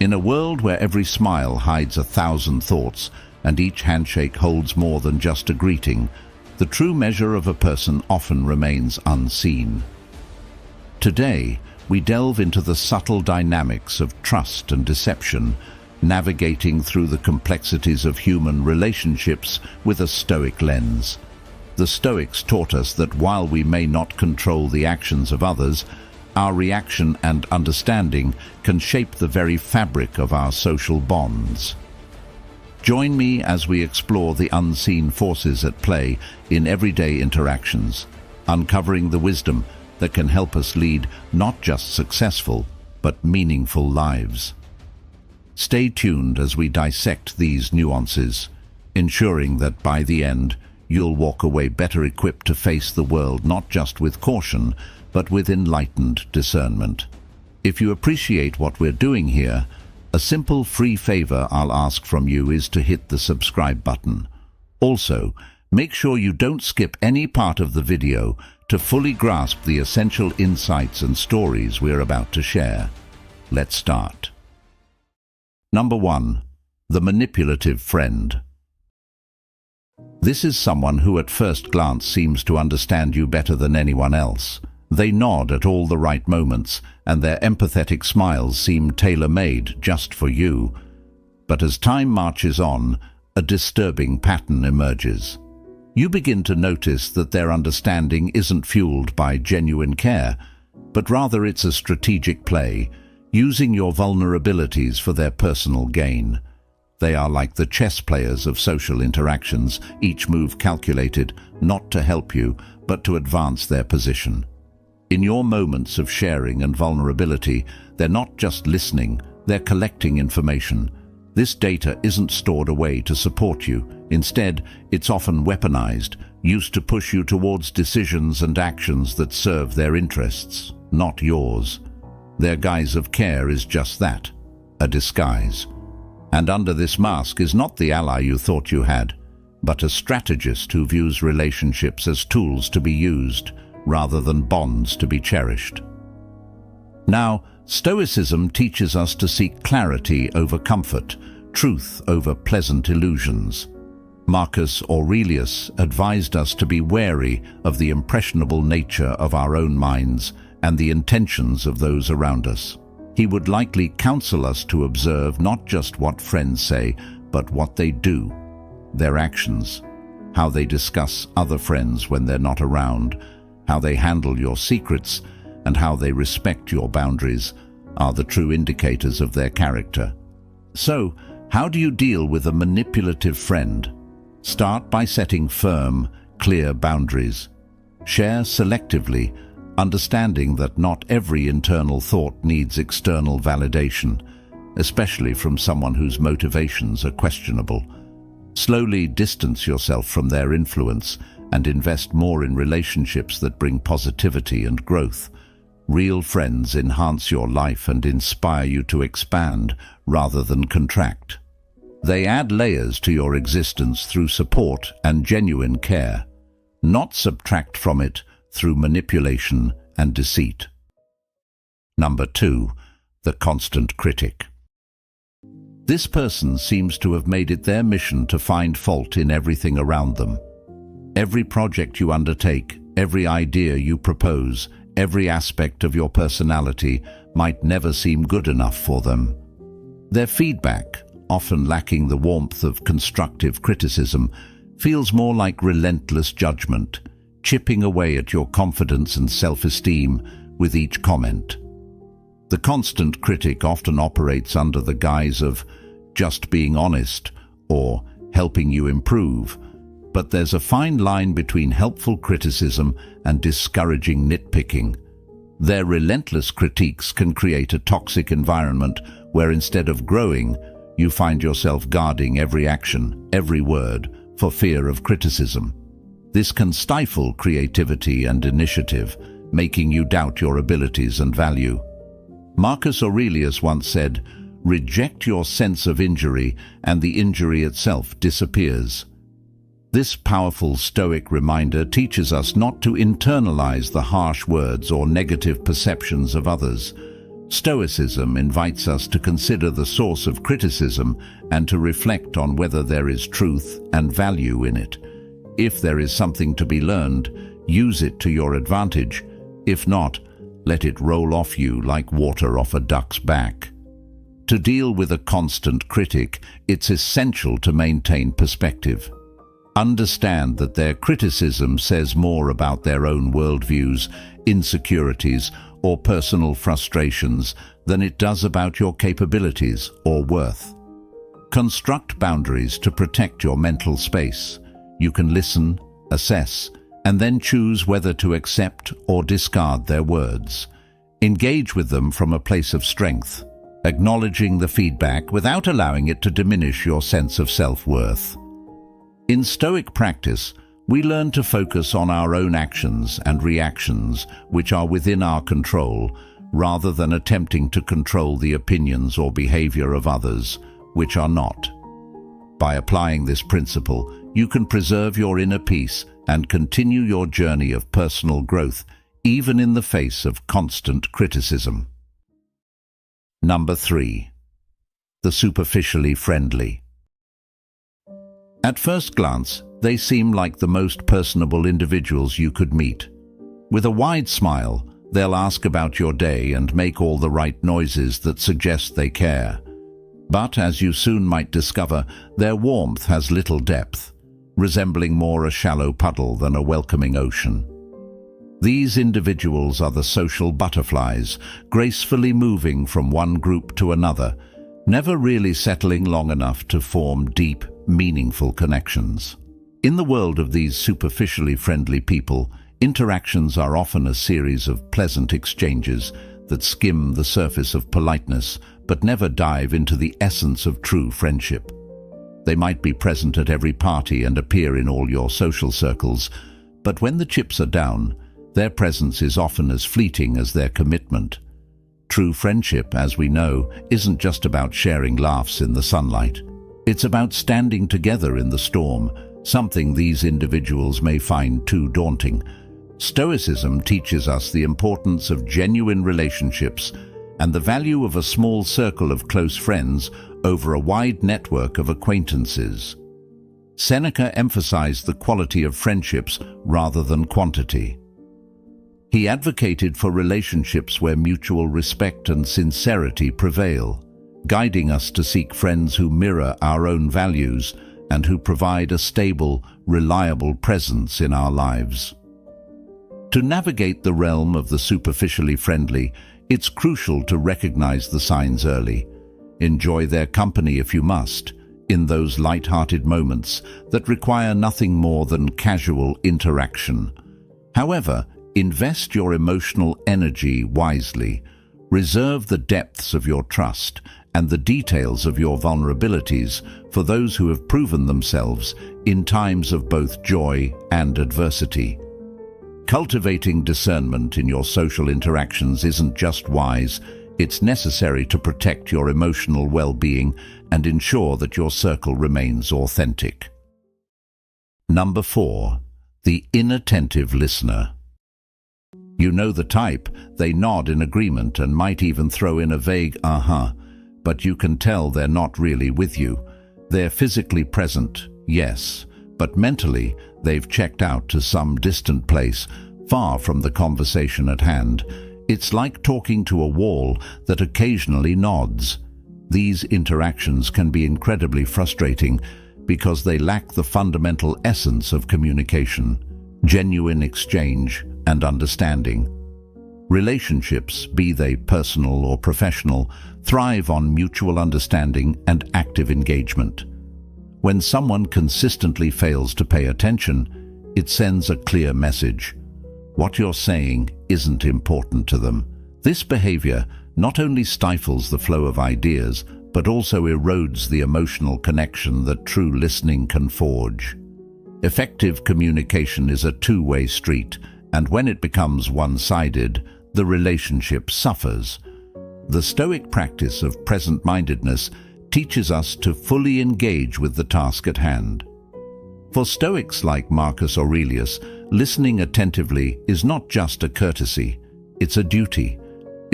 In a world where every smile hides 1,000 thoughts and each handshake holds more than just a greeting, the true measure of a person often remains unseen. Today, we delve into the subtle dynamics of trust and deception, navigating through the complexities of human relationships with a Stoic lens. The Stoics taught us that while we may not control the actions of others, our reaction and understanding can shape the very fabric of our social bonds. Join me as we explore the unseen forces at play in everyday interactions, uncovering the wisdom that can help us lead not just successful, but meaningful lives. Stay tuned as we dissect these nuances, ensuring that by the end, you'll walk away better equipped to face the world not just with caution, but with enlightened discernment. If you appreciate what we're doing here, a simple free favor I'll ask from you is to hit the subscribe button. Also, make sure you don't skip any part of the video to fully grasp the essential insights and stories we're about to share. Let's start. Number 1. The manipulative friend. This is someone who at first glance seems to understand you better than anyone else. They nod at all the right moments, and their empathetic smiles seem tailor-made just for you. But as time marches on, a disturbing pattern emerges. You begin to notice that their understanding isn't fueled by genuine care, but rather it's a strategic play, using your vulnerabilities for their personal gain. They are like the chess players of social interactions, each move calculated not to help you, but to advance their position. In your moments of sharing and vulnerability, they're not just listening, they're collecting information. This data isn't stored away to support you. Instead, it's often weaponized, used to push you towards decisions and actions that serve their interests, not yours. Their guise of care is just that, a disguise. And under this mask is not the ally you thought you had, but a strategist who views relationships as tools to be used, rather than bonds to be cherished. Now, Stoicism teaches us to seek clarity over comfort, truth over pleasant illusions. Marcus Aurelius advised us to be wary of the impressionable nature of our own minds and the intentions of those around us. He would likely counsel us to observe not just what friends say, but what they do, their actions, how they discuss other friends when they're not around, how they handle your secrets, and how they respect your boundaries are the true indicators of their character. So, how do you deal with a manipulative friend? Start by setting firm, clear boundaries. Share selectively, understanding that not every internal thought needs external validation, especially from someone whose motivations are questionable. Slowly distance yourself from their influence and invest more in relationships that bring positivity and growth. Real friends enhance your life and inspire you to expand rather than contract. They add layers to your existence through support and genuine care, not subtract from it through manipulation and deceit. Number 2. The constant critic. This person seems to have made it their mission to find fault in everything around them. Every project you undertake, every idea you propose, every aspect of your personality might never seem good enough for them. Their feedback, often lacking the warmth of constructive criticism, feels more like relentless judgment, chipping away at your confidence and self-esteem with each comment. The constant critic often operates under the guise of just being honest or helping you improve, but there's a fine line between helpful criticism and discouraging nitpicking. Their relentless critiques can create a toxic environment where instead of growing, you find yourself guarding every action, every word, for fear of criticism. This can stifle creativity and initiative, making you doubt your abilities and value. Marcus Aurelius once said, "Reject your sense of injury, and the injury itself disappears." This powerful Stoic reminder teaches us not to internalize the harsh words or negative perceptions of others. Stoicism invites us to consider the source of criticism and to reflect on whether there is truth and value in it. If there is something to be learned, use it to your advantage. If not, let it roll off you like water off a duck's back. To deal with a constant critic, it's essential to maintain perspective. Understand that their criticism says more about their own worldviews, insecurities, or personal frustrations than it does about your capabilities or worth. Construct boundaries to protect your mental space. You can listen, assess, and then choose whether to accept or discard their words. Engage with them from a place of strength, acknowledging the feedback without allowing it to diminish your sense of self-worth. In Stoic practice, we learn to focus on our own actions and reactions which are within our control, rather than attempting to control the opinions or behavior of others, which are not. By applying this principle, you can preserve your inner peace and continue your journey of personal growth, even in the face of constant criticism. Number 3. The superficially friendly. At first glance, they seem like the most personable individuals you could meet. With a wide smile, they'll ask about your day and make all the right noises that suggest they care. But, as you soon might discover, their warmth has little depth, resembling more a shallow puddle than a welcoming ocean. These individuals are the social butterflies, gracefully moving from one group to another, never really settling long enough to form deep, meaningful connections. In the world of these superficially friendly people, interactions are often a series of pleasant exchanges that skim the surface of politeness but never dive into the essence of true friendship. They might be present at every party and appear in all your social circles, but when the chips are down, their presence is often as fleeting as their commitment. True friendship, as we know, isn't just about sharing laughs in the sunlight. It's about standing together in the storm, something these individuals may find too daunting. Stoicism teaches us the importance of genuine relationships and the value of a small circle of close friends over a wide network of acquaintances. Seneca emphasized the quality of friendships rather than quantity. He advocated for relationships where mutual respect and sincerity prevail, guiding us to seek friends who mirror our own values and who provide a stable, reliable presence in our lives. To navigate the realm of the superficially friendly, it's crucial to recognize the signs early. Enjoy their company if you must, in those light-hearted moments that require nothing more than casual interaction. However, invest your emotional energy wisely. Reserve the depths of your trust and the details of your vulnerabilities for those who have proven themselves in times of both joy and adversity. Cultivating discernment in your social interactions isn't just wise, it's necessary to protect your emotional well-being and ensure that your circle remains authentic. Number 4. The inattentive listener. You know the type. They nod in agreement and might even throw in a vague "uh-huh," but you can tell they're not really with you. They're physically present, yes, but mentally they've checked out to some distant place, far from the conversation at hand. It's like talking to a wall that occasionally nods. These interactions can be incredibly frustrating because they lack the fundamental essence of communication, genuine exchange, and understanding. Relationships, be they personal or professional, thrive on mutual understanding and active engagement. When someone consistently fails to pay attention, it sends a clear message. What you're saying isn't important to them. This behavior not only stifles the flow of ideas, but also erodes the emotional connection that true listening can forge. Effective communication is a two-way street, and when it becomes one-sided, the relationship suffers. The Stoic practice of present-mindedness teaches us to fully engage with the task at hand. For Stoics like Marcus Aurelius, listening attentively is not just a courtesy, it's a duty.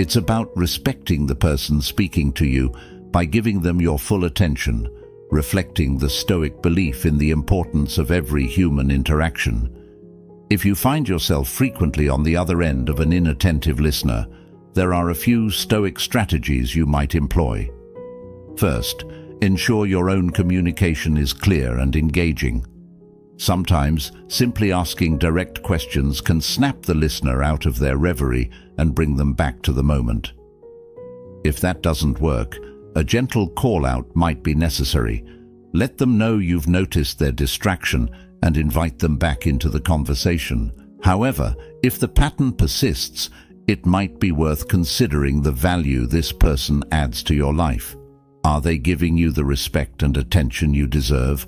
It's about respecting the person speaking to you by giving them your full attention, reflecting the Stoic belief in the importance of every human interaction. If you find yourself frequently on the other end of an inattentive listener, there are a few Stoic strategies you might employ. First, ensure your own communication is clear and engaging. Sometimes, simply asking direct questions can snap the listener out of their reverie and bring them back to the moment. If that doesn't work, a gentle call-out might be necessary. Let them know you've noticed their distraction and invite them back into the conversation. However, if the pattern persists, it might be worth considering the value this person adds to your life. Are they giving you the respect and attention you deserve?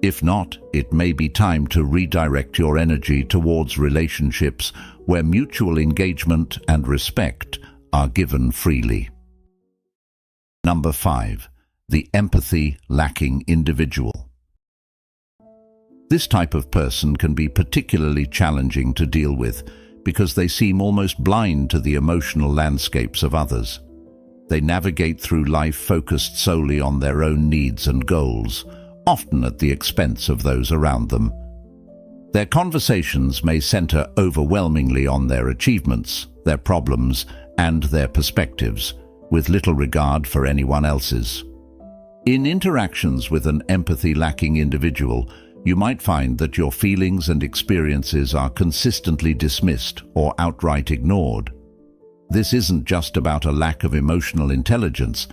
If not, it may be time to redirect your energy towards relationships where mutual engagement and respect are given freely. Number 5. The empathy-lacking individual. This type of person can be particularly challenging to deal with because they seem almost blind to the emotional landscapes of others. They navigate through life focused solely on their own needs and goals, often at the expense of those around them. Their conversations may center overwhelmingly on their achievements, their problems, and their perspectives, with little regard for anyone else's. In interactions with an empathy-lacking individual, you might find that your feelings and experiences are consistently dismissed or outright ignored. This isn't just about a lack of emotional intelligence.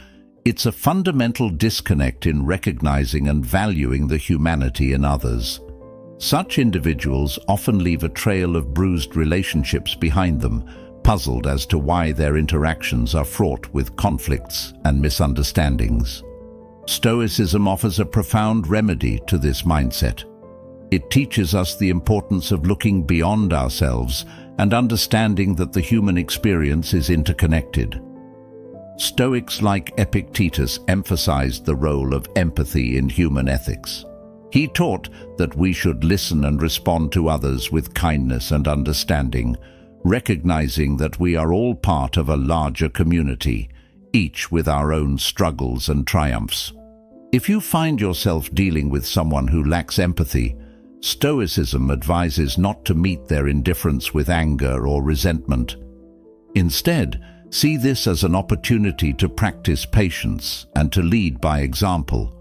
It's a fundamental disconnect in recognizing and valuing the humanity in others. Such individuals often leave a trail of bruised relationships behind them, puzzled as to why their interactions are fraught with conflicts and misunderstandings. Stoicism offers a profound remedy to this mindset. It teaches us the importance of looking beyond ourselves and understanding that the human experience is interconnected. Stoics like Epictetus emphasized the role of empathy in human ethics. He taught that we should listen and respond to others with kindness and understanding, recognizing that we are all part of a larger community, each with our own struggles and triumphs. If you find yourself dealing with someone who lacks empathy, Stoicism advises not to meet their indifference with anger or resentment. Instead, see this as an opportunity to practice patience and to lead by example.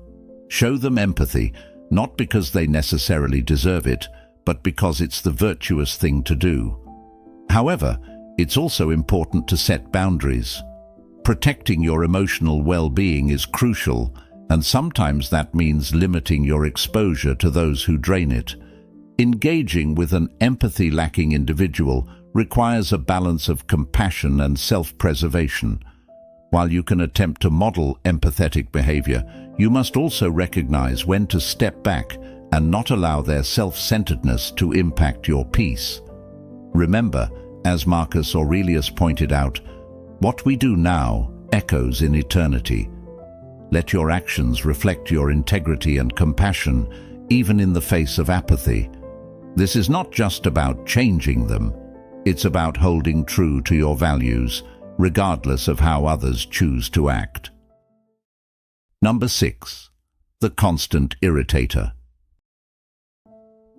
Show them empathy, not because they necessarily deserve it, but because it's the virtuous thing to do. However, it's also important to set boundaries. Protecting your emotional well-being is crucial, and sometimes that means limiting your exposure to those who drain it. Engaging with an empathy-lacking individual requires a balance of compassion and self-preservation. While you can attempt to model empathetic behavior, you must also recognize when to step back and not allow their self-centeredness to impact your peace. Remember, as Marcus Aurelius pointed out, what we do now echoes in eternity. Let your actions reflect your integrity and compassion, even in the face of apathy. This is not just about changing them. It's about holding true to your values, regardless of how others choose to act. Number 6. The constant irritator.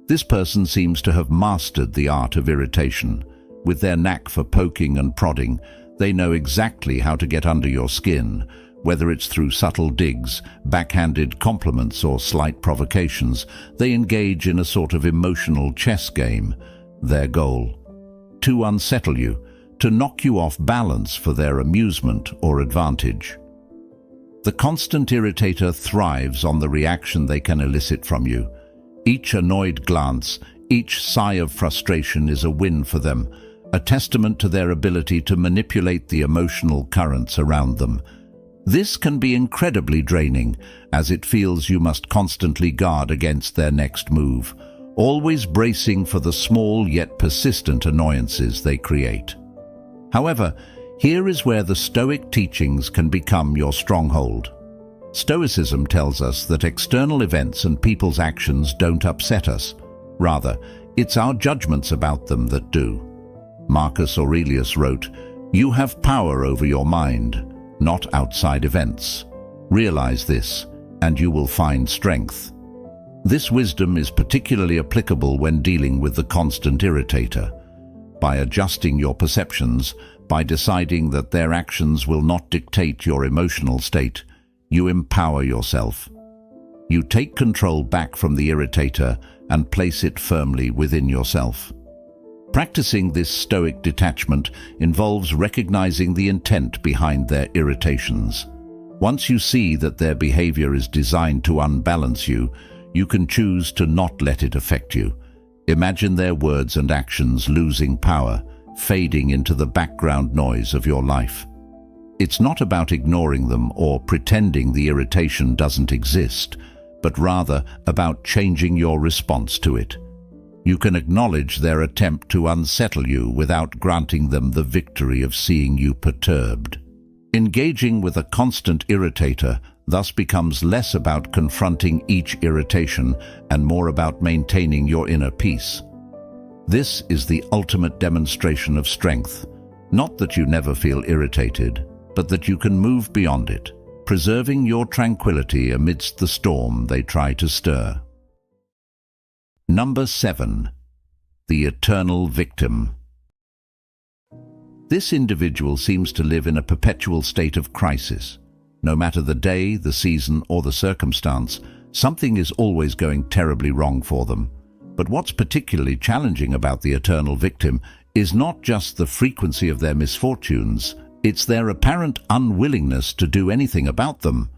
This person seems to have mastered the art of irritation. With their knack for poking and prodding, they know exactly how to get under your skin, whether it's through subtle digs, backhanded compliments, or slight provocations. They engage in a sort of emotional chess game. Their goal: to unsettle you, to knock you off balance for their amusement or advantage. The constant irritator thrives on the reaction they can elicit from you. Each annoyed glance, each sigh of frustration is a win for them, a testament to their ability to manipulate the emotional currents around them. This can be incredibly draining, as it feels you must constantly guard against their next move, always bracing for the small yet persistent annoyances they create. However, here is where the Stoic teachings can become your stronghold. Stoicism tells us that external events and people's actions don't upset us. Rather, it's our judgments about them that do. Marcus Aurelius wrote, You have power over your mind, not outside events. Realize this, and you will find strength. This wisdom is particularly applicable when dealing with the constant irritator. By adjusting your perceptions, by deciding that their actions will not dictate your emotional state, you empower yourself. You take control back from the irritator and place it firmly within yourself. Practicing this Stoic detachment involves recognizing the intent behind their irritations. Once you see that their behavior is designed to unbalance you, you can choose to not let it affect you. Imagine their words and actions losing power, fading into the background noise of your life. It's not about ignoring them or pretending the irritation doesn't exist, but rather about changing your response to it. You can acknowledge their attempt to unsettle you without granting them the victory of seeing you perturbed. Engaging with a constant irritator thus becomes less about confronting each irritation and more about maintaining your inner peace. This is the ultimate demonstration of strength, not that you never feel irritated, but that you can move beyond it, preserving your tranquility amidst the storm they try to stir. Number 7. The eternal victim. This individual seems to live in a perpetual state of crisis. No matter the day, the season, or the circumstance, something is always going terribly wrong for them. But what's particularly challenging about the eternal victim is not just the frequency of their misfortunes, it's their apparent unwillingness to do anything about them.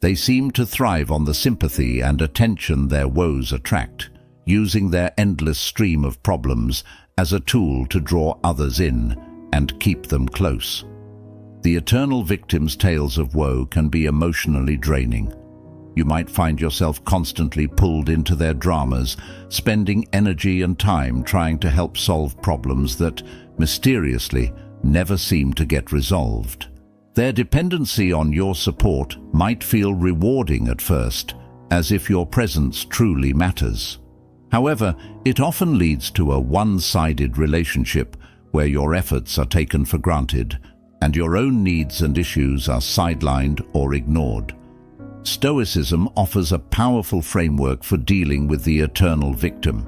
They seem to thrive on the sympathy and attention their woes attract, using their endless stream of problems as a tool to draw others in and keep them close. The eternal victim's tales of woe can be emotionally draining. You might find yourself constantly pulled into their dramas, spending energy and time trying to help solve problems that, mysteriously, never seem to get resolved. Their dependency on your support might feel rewarding at first, as if your presence truly matters. However, it often leads to a one-sided relationship where your efforts are taken for granted and your own needs and issues are sidelined or ignored. Stoicism offers a powerful framework for dealing with the eternal victim.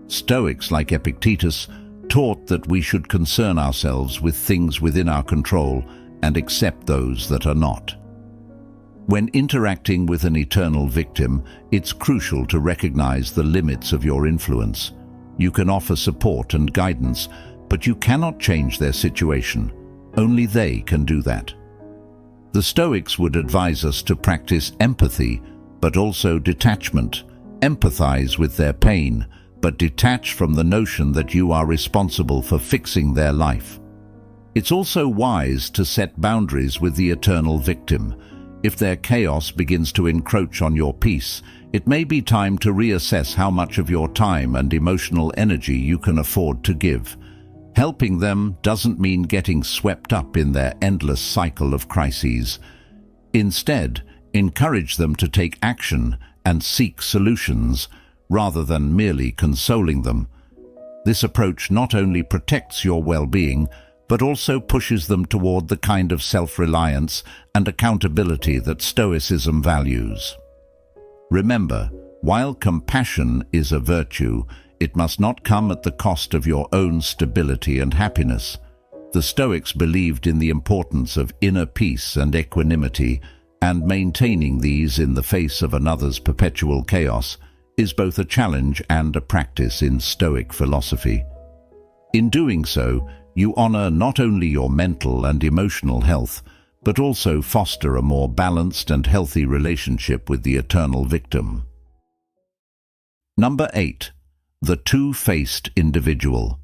Stoics like Epictetus taught that we should concern ourselves with things within our control and accept those that are not. When interacting with an eternal victim, it's crucial to recognize the limits of your influence. You can offer support and guidance, but you cannot change their situation. Only they can do that. The Stoics would advise us to practice empathy, but also detachment. Empathize with their pain, but detach from the notion that you are responsible for fixing their life. It's also wise to set boundaries with the eternal victim. If their chaos begins to encroach on your peace, it may be time to reassess how much of your time and emotional energy you can afford to give. Helping them doesn't mean getting swept up in their endless cycle of crises. Instead, encourage them to take action and seek solutions, rather than merely consoling them. This approach not only protects your well-being, but also pushes them toward the kind of self-reliance and accountability that Stoicism values. Remember, while compassion is a virtue, it must not come at the cost of your own stability and happiness. The Stoics believed in the importance of inner peace and equanimity, and maintaining these in the face of another's perpetual chaos is both a challenge and a practice in Stoic philosophy. In doing so, you honor not only your mental and emotional health, but also foster a more balanced and healthy relationship with the eternal victim. Number 8. The two-faced individual.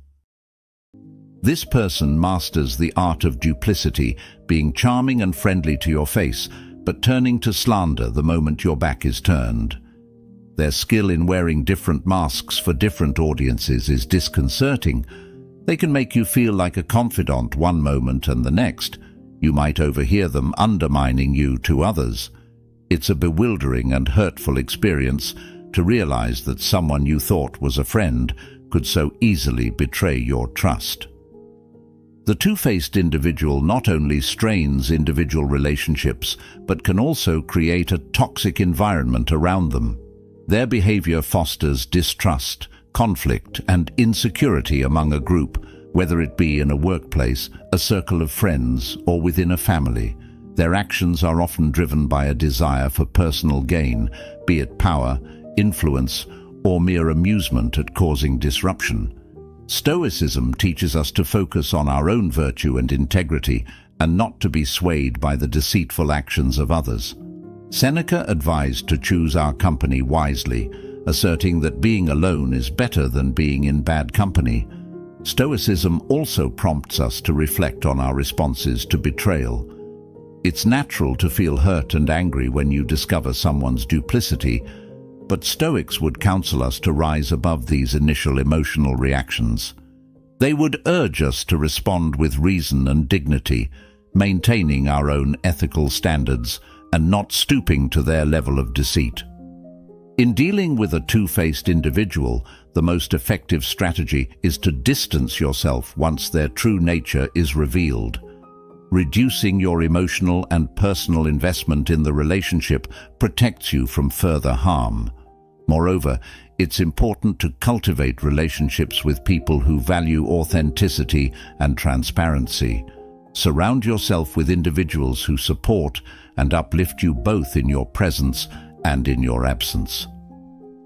This person masters the art of duplicity, being charming and friendly to your face, but turning to slander the moment your back is turned. Their skill in wearing different masks for different audiences is disconcerting. They can make you feel like a confidant one moment, and the next, you might overhear them undermining you to others. It's a bewildering and hurtful experience to realize that someone you thought was a friend could so easily betray your trust. The two-faced individual not only strains individual relationships, but can also create a toxic environment around them. Their behavior fosters distrust, conflict, and insecurity among a group, whether it be in a workplace, a circle of friends, or within a family. Their actions are often driven by a desire for personal gain, be it power, influence, or mere amusement at causing disruption. Stoicism teaches us to focus on our own virtue and integrity, and not to be swayed by the deceitful actions of others. Seneca advised to choose our company wisely, asserting that being alone is better than being in bad company. Stoicism also prompts us to reflect on our responses to betrayal. It's natural to feel hurt and angry when you discover someone's duplicity, but Stoics would counsel us to rise above these initial emotional reactions. They would urge us to respond with reason and dignity, maintaining our own ethical standards and not stooping to their level of deceit. In dealing with a two-faced individual, the most effective strategy is to distance yourself once their true nature is revealed. Reducing your emotional and personal investment in the relationship protects you from further harm. Moreover, it's important to cultivate relationships with people who value authenticity and transparency. Surround yourself with individuals who support and uplift you both in your presence and in your absence.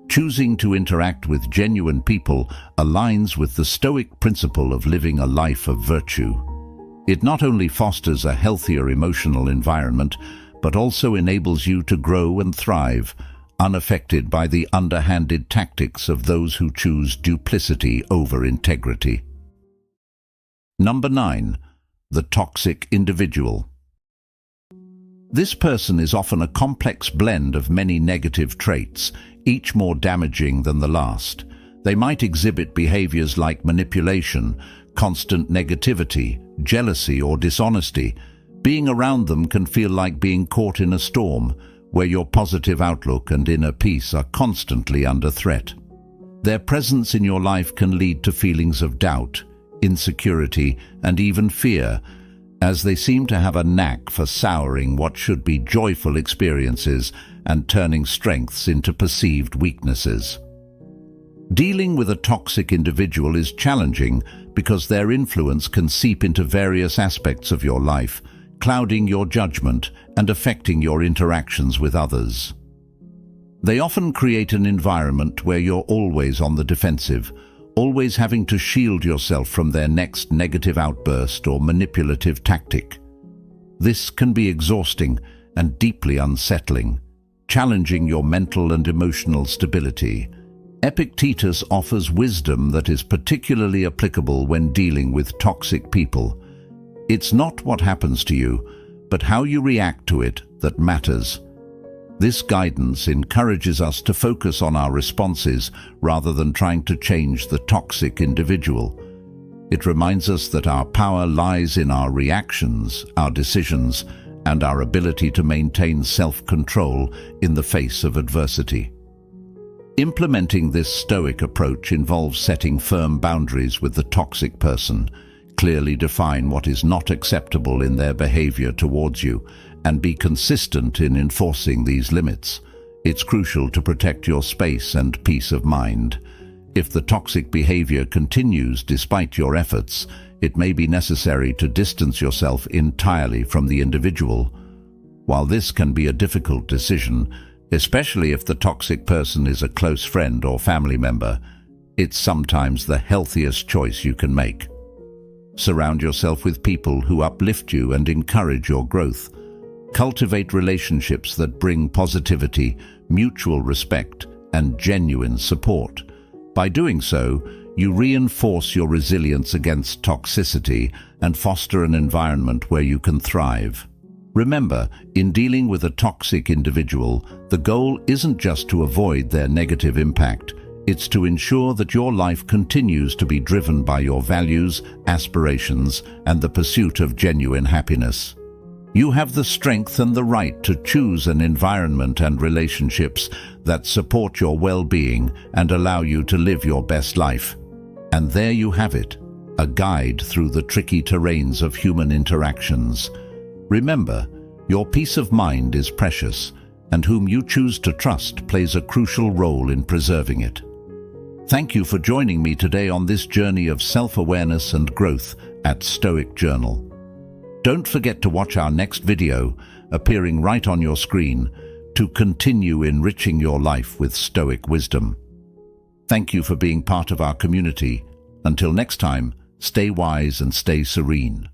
Choosing to interact with genuine people aligns with the Stoic principle of living a life of virtue. It not only fosters a healthier emotional environment, but also enables you to grow and thrive, unaffected by the underhanded tactics of those who choose duplicity over integrity. Number 9. The toxic individual. This person is often a complex blend of many negative traits, each more damaging than the last. They might exhibit behaviors like manipulation, constant negativity, jealousy, or dishonesty. Being around them can feel like being caught in a storm, where your positive outlook and inner peace are constantly under threat. Their presence in your life can lead to feelings of doubt, insecurity, and even fear, as they seem to have a knack for souring what should be joyful experiences and turning strengths into perceived weaknesses. Dealing with a toxic individual is challenging because their influence can seep into various aspects of your life, clouding your judgment and affecting your interactions with others. They often create an environment where you're always on the defensive, always having to shield yourself from their next negative outburst or manipulative tactic. This can be exhausting and deeply unsettling, challenging your mental and emotional stability. Epictetus offers wisdom that is particularly applicable when dealing with toxic people. It's not what happens to you, but how you react to it that matters. This guidance encourages us to focus on our responses rather than trying to change the toxic individual. It reminds us that our power lies in our reactions, our decisions, and our ability to maintain self-control in the face of adversity. Implementing this Stoic approach involves setting firm boundaries with the toxic person. Clearly define what is not acceptable in their behavior towards you, and be consistent in enforcing these limits. It's crucial to protect your space and peace of mind. If the toxic behavior continues despite your efforts, it may be necessary to distance yourself entirely from the individual. While this can be a difficult decision, especially if the toxic person is a close friend or family member, it's sometimes the healthiest choice you can make. Surround yourself with people who uplift you and encourage your growth. Cultivate relationships that bring positivity, mutual respect, and genuine support. By doing so, you reinforce your resilience against toxicity and foster an environment where you can thrive. Remember, in dealing with a toxic individual, the goal isn't just to avoid their negative impact. It's to ensure that your life continues to be driven by your values, aspirations, and the pursuit of genuine happiness. You have the strength and the right to choose an environment and relationships that support your well-being and allow you to live your best life. And there you have it, a guide through the tricky terrains of human interactions. Remember, your peace of mind is precious, and whom you choose to trust plays a crucial role in preserving it. Thank you for joining me today on this journey of self-awareness and growth at Stoic Journal. Don't forget to watch our next video, appearing right on your screen, to continue enriching your life with Stoic wisdom. Thank you for being part of our community. Until next time, stay wise and stay serene.